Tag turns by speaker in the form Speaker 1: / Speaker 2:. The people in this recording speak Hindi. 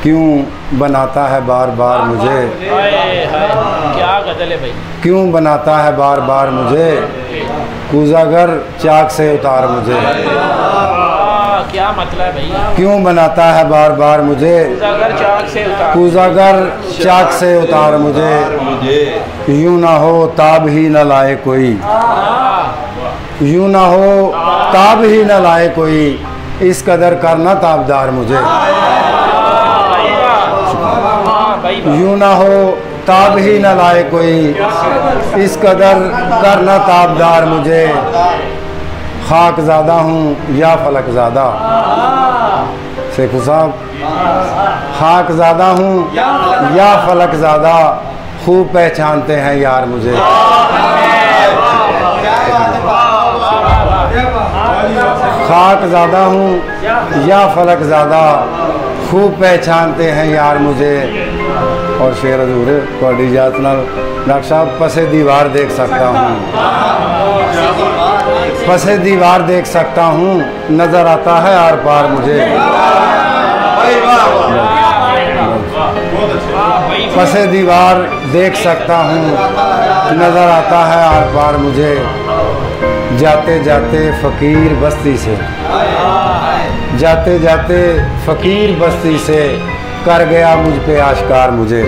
Speaker 1: क्यों बनाता है बार बार मुझे,
Speaker 2: क्या गजल है भाई।
Speaker 1: क्यों बनाता है बार बार मुझे, कूजागर चाक से उतार मुझे।
Speaker 2: क्या मतलब है भैया।
Speaker 1: क्यों बनाता है बार बार मुझे,
Speaker 2: कूजागर चाक से उतार,
Speaker 1: कूजागर चाक से उतार मुझे। यूं ना हो ताब ही न लाए कोई, यूं ना हो ताब ही न लाए कोई, इस कदर करना ताबदार मुझे। यूं ना हो ताब ही न लाए कोई, इस कदर करना ताबदार मुझे। खाक ज़्यादा हूँ या फलक ज़्यादा, शेख साहब खाक ज़्यादा हूँ या फलक ज़्यादा, खूब पहचानते हैं यार मुझे। खाक ज़्यादा हूँ या फलक ज़्यादा, खूब पहचानते हैं यार मुझे। और शेर अधूरे थोड़ी इजाज़त नाल डॉक्टर साहब पसे दीवार देख सकता हूँ, पसे दीवार देख सकता हूँ, नज़र आता है आर पार मुझे। पसे दीवार देख सकता हूँ, नज़र आता है आर पार मुझे। जाते जाते फ़कीर बस्ती से, जाते जाते फ़कीर बस्ती से, कर गया मुझ पे आश्कार मुझे।